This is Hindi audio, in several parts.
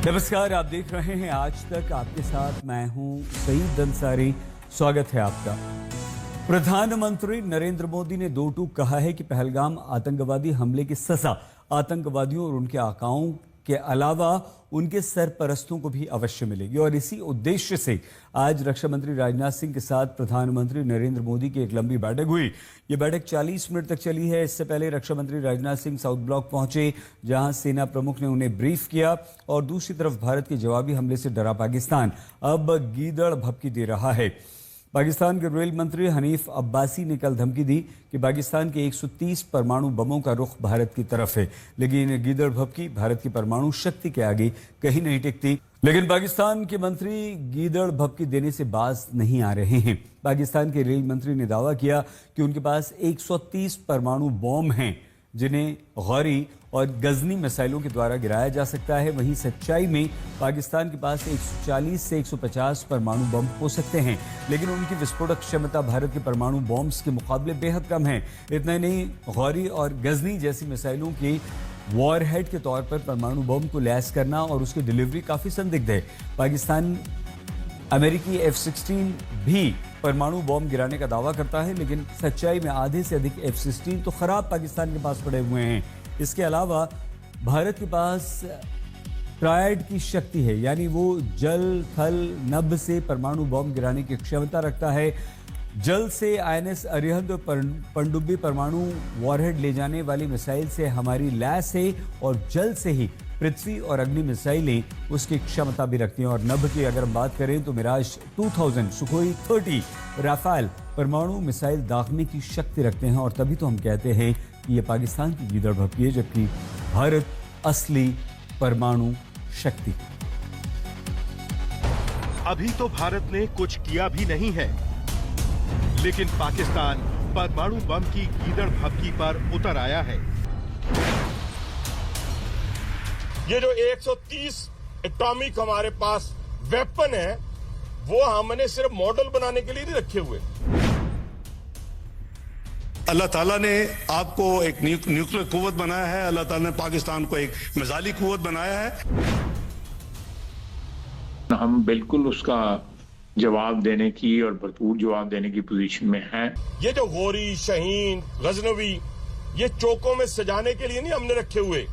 नमस्कार, आप देख रहे हैं आज तक। आपके साथ मैं हूं सईद अंसारी। स्वागत है आपका। प्रधानमंत्री नरेंद्र मोदी ने दो टूक कहा है कि पहलगाम आतंकवादी हमले की सजा आतंकवादियों और उनके आकाओं के अलावा उनके सरपरस्तों को भी अवश्य मिलेगी। और इसी उद्देश्य से आज रक्षा मंत्री राजनाथ सिंह के साथ प्रधानमंत्री नरेंद्र मोदी की एक लंबी बैठक हुई। ये बैठक 40 मिनट तक चली है। इससे पहले रक्षा मंत्री राजनाथ सिंह साउथ ब्लॉक पहुंचे, जहां सेना प्रमुख ने उन्हें ब्रीफ किया। और दूसरी तरफ भारत के जवाबी हमले से डरा पाकिस्तान अब गीदड़ भभकी दे रहा है। पाकिस्तान के रेल मंत्री हनीफ अब्बासी ने कल धमकी दी कि पाकिस्तान के 130 परमाणु बमों का रुख भारत की तरफ है, लेकिन गीदड़ भभकी भारत की परमाणु शक्ति के आगे कहीं नहीं टिकती। लेकिन पाकिस्तान के मंत्री गीदड़ भभकी देने से बाज नहीं आ रहे हैं। पाकिस्तान के रेल मंत्री ने दावा किया कि उनके पास 130 परमाणु बम हैं, जिन्हें गौरी और गजनी मिसाइलों के द्वारा गिराया जा सकता है। वहीं सच्चाई में पाकिस्तान के पास 140 से 150 परमाणु बम हो सकते हैं, लेकिन उनकी विस्फोटक क्षमता भारत के परमाणु बॉम्ब्स के मुकाबले बेहद कम है। इतना ही नहीं, गौरी और गजनी जैसी मिसाइलों के वॉरहेड के तौर पर परमाणु बम को लैस करना और उसकी डिलीवरी काफ़ी संदिग्ध है। पाकिस्तान अमेरिकी F-16 भी परमाणु बॉम्ब गिराने का दावा करता है, लेकिन सच्चाई में आधे से अधिक F-16 तो खराब पाकिस्तान के पास पड़े हुए हैं। इसके अलावा भारत के पास ट्रायड की शक्ति है, यानी वो जल, थल, नभ से परमाणु बॉम्ब गिराने की क्षमता रखता है। जल से INS अरिहंत और पनडुब्बी परमाणु वॉरहेड ले जाने वाली मिसाइल से हमारी लैस है, और जल से ही पृथ्वी और अग्नि मिसाइलें उसकी क्षमता भी रखती हैं। और नभ की अगर हम बात करें तो मिराज 2000, सुखोई 30, राफेल परमाणु मिसाइल दागने की शक्ति रखते हैं। और तभी तो हम कहते हैं कि ये पाकिस्तान की गीदड़ भभकी है, जबकि भारत असली परमाणु शक्ति। अभी तो भारत ने कुछ किया भी नहीं है, लेकिन पाकिस्तान परमाणु बम की गीदड़ भभकी पर उतर आया है। ये जो 130 एटॉमिक हमारे पास वेपन है, वो हमने सिर्फ मॉडल बनाने के लिए नहीं रखे हुए। अल्लाह ताला ने आपको एक न्यूक्लियर कुव्वत बनाया है। अल्लाह ताला ने पाकिस्तान को एक मिसाइली कुव्वत बनाया है। हम बिल्कुल उसका जवाब देने की और भरपूर जवाब देने की पोजीशन में हैं। ये जो गौरी, शहीन, गजनवी, ये चौकों में सजाने के लिए नहीं हमने रखे हुए,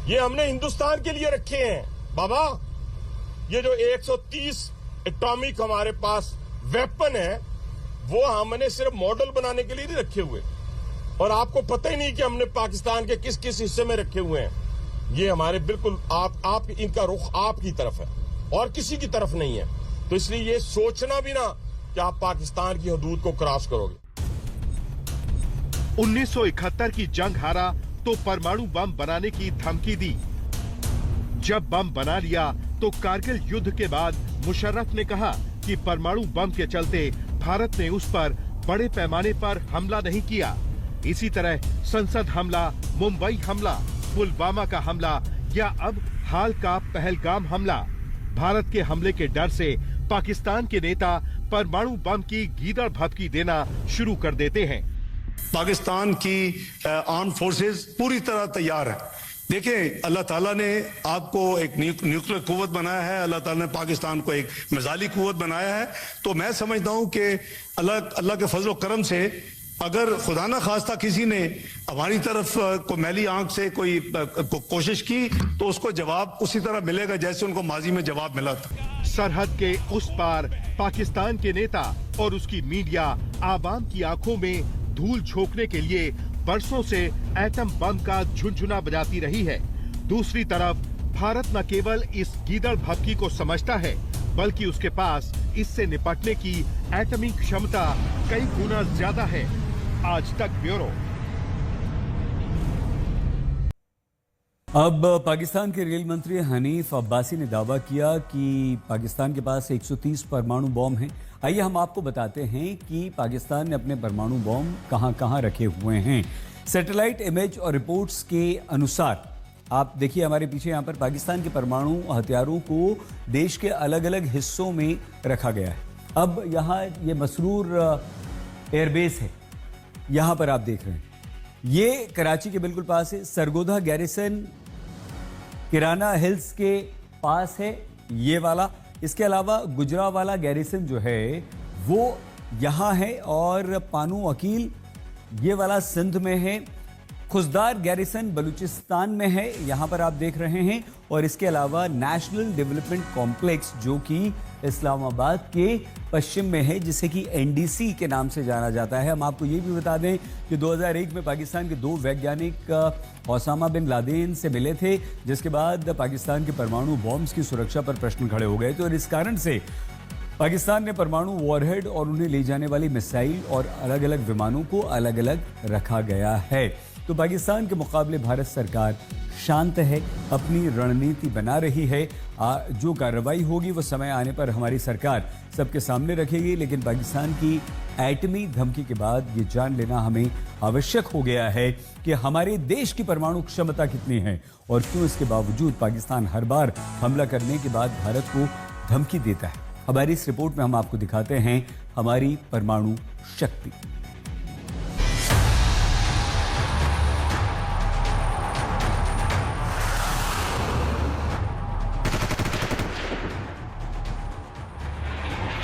ये हमने हिंदुस्तान के लिए रखे हैं। बाबा, ये जो 130 एटॉमिक हमारे पास वेपन है, वो हमने सिर्फ मॉडल बनाने के लिए नहीं रखे हुए। और आपको पता ही नहीं कि हमने पाकिस्तान के किस किस हिस्से में रखे हुए हैं। ये हमारे बिल्कुल आप इनका रुख आपकी तरफ है और किसी की तरफ नहीं है। तो इसलिए ये सोचना भी ना कि आप पाकिस्तान की हदूद को क्रॉस करोगे। 1971 की जंग हारा तो परमाणु बम बनाने की धमकी दी। जब बम बना लिया तो कारगिल युद्ध के बाद मुशर्रफ ने कहा कि परमाणु बम के चलते भारत ने उस पर बड़े पैमाने पर हमला नहीं किया। इसी तरह संसद हमला, मुंबई हमला, पुलवामा का हमला या अब हाल का पहलगाम हमला, भारत के हमले के डर से पाकिस्तान के नेता परमाणु बम की गीदड़ भभकी देना शुरू कर देते हैं। पाकिस्तान की आर्म फोर्सेस पूरी तरह तैयार है। देखिए, अल्लाह ताला ने आपको एक न्यूक्लियर कुव्वत बनाया है। अल्लाह ताला ने पाकिस्तान को एक मिसाइली कुव्वत बनाया है। तो मैं समझता हूं कि अल्लाह के फजल करम से अगर खुदा न खास्ता किसी ने हमारी तरफ को मैली आंख से कोई कोशिश की, तो उसको जवाब उसी तरह मिलेगा जैसे उनको माजी में जवाब मिला था। सरहद के उस पार पाकिस्तान के नेता और उसकी मीडिया आवाम की आंखों में धूल झोंकने के लिए बरसों से एटम बम का झुनझुना बजाती रही है। दूसरी तरफ भारत न केवल इस गीदड़ भभकी को समझता है, बल्कि उसके पास इससे निपटने की एटमी क्षमता कई गुना ज्यादा है। आज तक ब्यूरो। अब पाकिस्तान के रेल मंत्री हनीफ अब्बासी ने दावा किया कि पाकिस्तान के पास 130 परमाणु बम हैं। आइए हम आपको बताते हैं कि पाकिस्तान ने अपने परमाणु बम कहां-कहां रखे हुए हैं। सैटेलाइट इमेज और रिपोर्ट्स के अनुसार आप देखिए हमारे पीछे यहाँ पर पाकिस्तान के परमाणु हथियारों को देश के अलग अलग हिस्सों में रखा गया है। अब यहाँ ये मसरूर एयरबेस है, यहाँ पर आप देख रहे हैं, ये कराची के बिल्कुल पास है। सरगोधा गैरिसन किराना हिल्स के पास है ये वाला। इसके अलावा गुजरावाला गैरिसन जो है वो यहाँ है, और पानू अकील ये वाला सिंध में है। खुजदार गैरिसन बलूचिस्तान में है, यहाँ पर आप देख रहे हैं। और इसके अलावा नेशनल डेवलपमेंट कॉम्प्लेक्स जो कि इस्लामाबाद के पश्चिम में है, जिसे कि एनडीसी के नाम से जाना जाता है। हम आपको ये भी बता दें कि 2001 में पाकिस्तान के 2 वैज्ञानिक ओसामा बिन लादेन से मिले थे, जिसके बाद पाकिस्तान के परमाणु बॉम्ब्स की सुरक्षा पर प्रश्न खड़े हो गए थे, और इस कारण से पाकिस्तान ने परमाणु वॉरहेड और उन्हें ले जाने वाली मिसाइल और अलग अलग विमानों को अलग अलग रखा गया है। तो पाकिस्तान के मुकाबले भारत सरकार शांत है, अपनी रणनीति बना रही है। जो कार्रवाई होगी वो समय आने पर हमारी सरकार सबके सामने रखेगी, लेकिन पाकिस्तान की एटमी धमकी के बाद ये जान लेना हमें आवश्यक हो गया है कि हमारे देश की परमाणु क्षमता कितनी है, और क्यों इसके बावजूद पाकिस्तान हर बार हमला करने के बाद भारत को धमकी देता है। हमारी इस रिपोर्ट में हम आपको दिखाते हैं हमारी परमाणु शक्ति।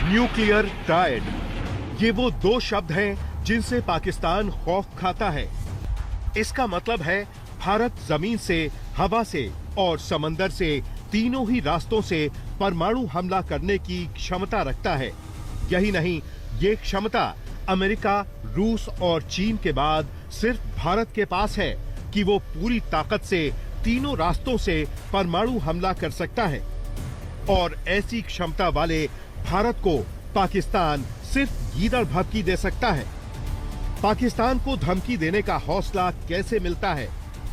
न्यूक्लियर ट्रायड, ये वो 2 शब्द हैं जिनसे पाकिस्तान खौफ खाता है। इसका मतलब है भारत जमीन से, हवा से और समंदर से, तीनों ही रास्तों से परमाणु हमला करने की क्षमता रखता है। यही नहीं, ये क्षमता अमेरिका, रूस और चीन के बाद सिर्फ भारत के पास है कि वो पूरी ताकत से तीनों रास्तों से परमाणु हमला कर सकता है। और ऐसी क्षमता वाले भारत को पाकिस्तान सिर्फ गीदड़ भभकी दे सकता है। पाकिस्तान को धमकी देने का हौसला कैसे मिलता है?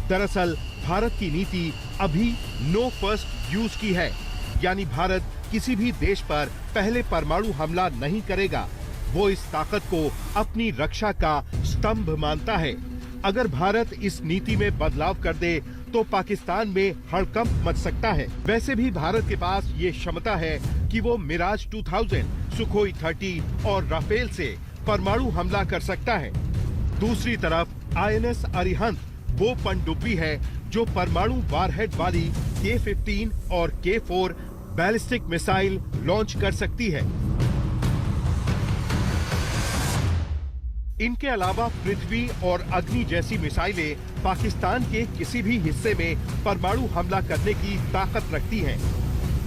दरअसल भारत की नीति अभी नो फर्स्ट यूज की है, यानी भारत किसी भी देश पर पहले परमाणु हमला नहीं करेगा। वो इस ताकत को अपनी रक्षा का स्तंभ मानता है। अगर भारत इस नीति में बदलाव कर दे तो पाकिस्तान में हड़कंप मच सकता है। वैसे भी भारत के पास ये क्षमता है कि वो मिराज 2000, सुखोई 30 और राफेल से परमाणु हमला कर सकता है। दूसरी तरफ आईएनएस अरिहंत वो पनडुब्बी है जो परमाणु वारहेड वाली K-15 और K-4 बैलिस्टिक मिसाइल लॉन्च कर सकती है। इनके अलावा पृथ्वी और अग्नि जैसी मिसाइलें पाकिस्तान के किसी भी हिस्से में परमाणु हमला करने की ताकत रखती हैं।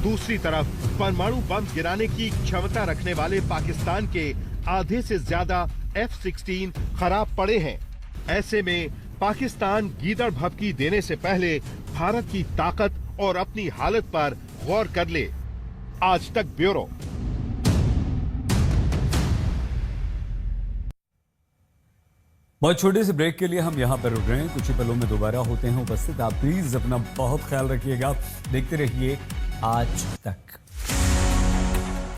दूसरी तरफ परमाणु बम गिराने की क्षमता रखने वाले पाकिस्तान के आधे से ज्यादा F-16 खराब पड़े हैं। ऐसे में पाकिस्तान गीदड़ भभकी देने से पहले भारत की ताकत और अपनी हालत पर गौर कर ले। आज तक ब्यूरो। बहुत छोटे से ब्रेक के लिए हम यहाँ पर रुक रहे हैं, कुछ ही पलों में दोबारा होते हैं उपस्थित। आप प्लीज अपना बहुत ख्याल रखिएगा। देखते रहिए आज तक।